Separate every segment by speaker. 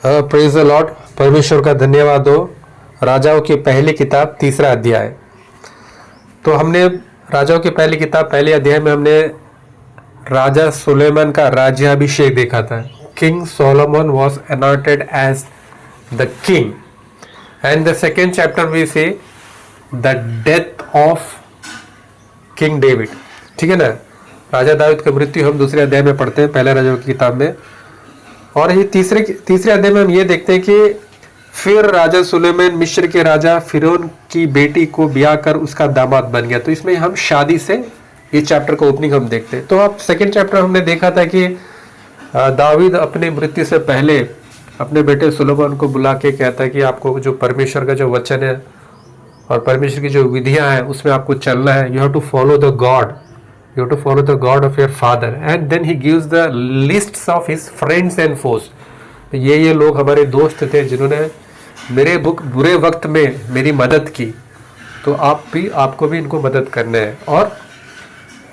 Speaker 1: Praise the Lord. परमेश्वर का धन्यवाद हो। राजाओं की पहली किताब 3रा अध्याय। तो हमने राजाओं की पहली किताब पहले अध्याय में हमने राजा सुलेमान का राज्याभिषेक देखा था। King Solomon was anointed as the king and the second chapter we see the death of king David. ठीक है ना, राजा दाऊद की मृत्यु हम दूसरे अध्याय में पढ़ते हैं, पहले राजाओं की किताब में। और ये तीसरे अध्याय में हम ये देखते हैं कि फिर राजा सुलेमान मिस्र के राजा फिरौन की बेटी को ब्याह कर उसका दामाद बन गया। तो इसमें हम शादी से इस चैप्टर का ओपनिंग हम देखते हैं। तो अब सेकेंड चैप्टर हमने देखा था कि दाऊद अपने मृत्यु से पहले अपने बेटे सुलेमान को बुला के कहता है कि आपको जो परमेश्वर का जो वचन है और परमेश्वर की जो विधियां हैं उसमें आपको चलना है। You have to follow the God, you have to follow the God of your father, and then he gives the lists of his friends and foes। तो ये लोग हमारे दोस्त थे जिन्होंने मेरे बुरे वक्त में मेरी मदद की, तो आपको भी इनको मदद करना है।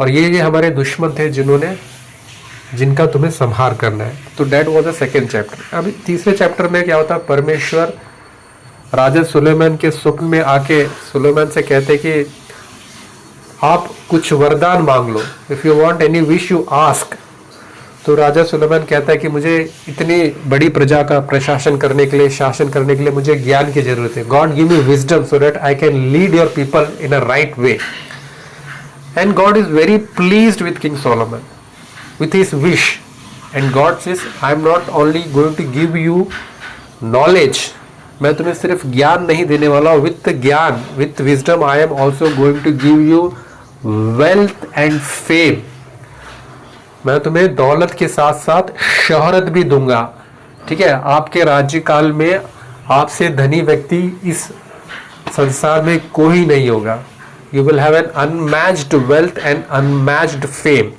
Speaker 1: और ये हमारे दुश्मन थे जिनका तुम्हें संहार करना है। तो that was the second chapter. अभी तीसरे चैप्टर में क्या होता है, परमेश्वर राजा सुलेमान के स्वप्न में आके सुलेमान से कहते कि आप कुछ वरदान मांग लो, if you want any wish you ask. तो राजा सुलेमान कहता है कि मुझे इतनी बड़ी प्रजा का प्रशासन करने के लिए, शासन करने के लिए मुझे ज्ञान की जरूरत है। God give me wisdom so that I can lead your people in a right way. And God is very pleased with king Solomon with his wish. And God says I am not only going to give you knowledge, मैं तुम्हें सिर्फ ज्ञान नहीं देने वाला हूँ, with wisdom I am also going to give you wealth and fame. मैं तुम्हें दौलत के साथ साथ शोहरत भी दूंगा। ठीक है, आपके राज्यकाल में आपसे धनी व्यक्ति इस संसार में कोई नहीं होगा। You will have an unmatched wealth and unmatched fame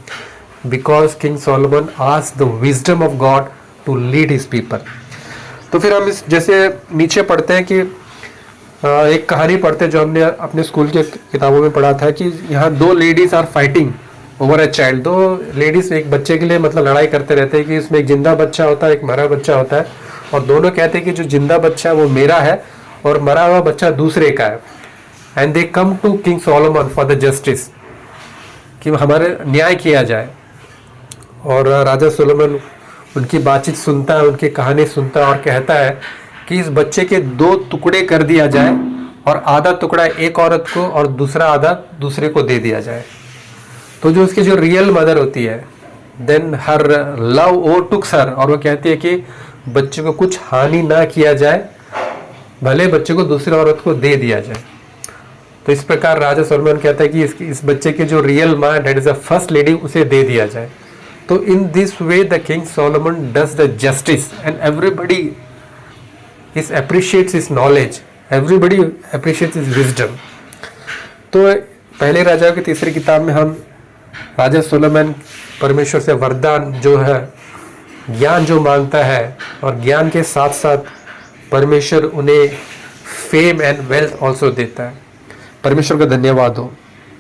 Speaker 1: because king Solomon asked the wisdom of God to lead his people. तो फिर हम इस जैसे नीचे पढ़ते हैं कि एक कहानी पढ़ते हैं जो हमने अपने स्कूल के किताबों में पढ़ा था कि यहाँ 2 ladies are fighting over a child. 2 ladies एक बच्चे के लिए मतलब लड़ाई करते रहते हैं कि इसमें एक जिंदा बच्चा होता है, एक मरा बच्चा होता है, और दोनों कहते हैं कि जो जिंदा बच्चा है वो मेरा है और मरा हुआ बच्चा दूसरे का है। And they come to king Solomon for the justice, कि हमारे न्याय किया जाए। और राजा सोलोमन उनकी बातचीत सुनता है, उनकी कहानी सुनता है और कहता है कि इस बच्चे के 2 टुकड़े कर दिया जाए और आधा टुकड़ा एक औरत को और दूसरा आधा दूसरे को दे दिया जाए। तो जो उसकी जो रियल मदर होती है, देन हर लव ओ टुक्स हर, और वो कहती है कि बच्चे को कुछ हानि ना किया जाए, भले बच्चे को दूसरी औरत को दे दिया जाए। तो इस प्रकार राजा सोलोमन कहता है कि इस बच्चे की जो रियल माँ that is the first lady, उसे दे दिया जाए। तो in this way the king Solomon does the justice and everybody appreciates his knowledge, everybody appreciates his wisdom। तो पहले राजाओं की तीसरी किताब में हम राजा सोलोमन परमेश्वर से वरदान जो है, ज्ञान जो मांगता है, और ज्ञान के साथ साथ परमेश्वर उन्हें फेम एंड वेल्थ ऑल्सो देता है। परमेश्वर का धन्यवाद हो।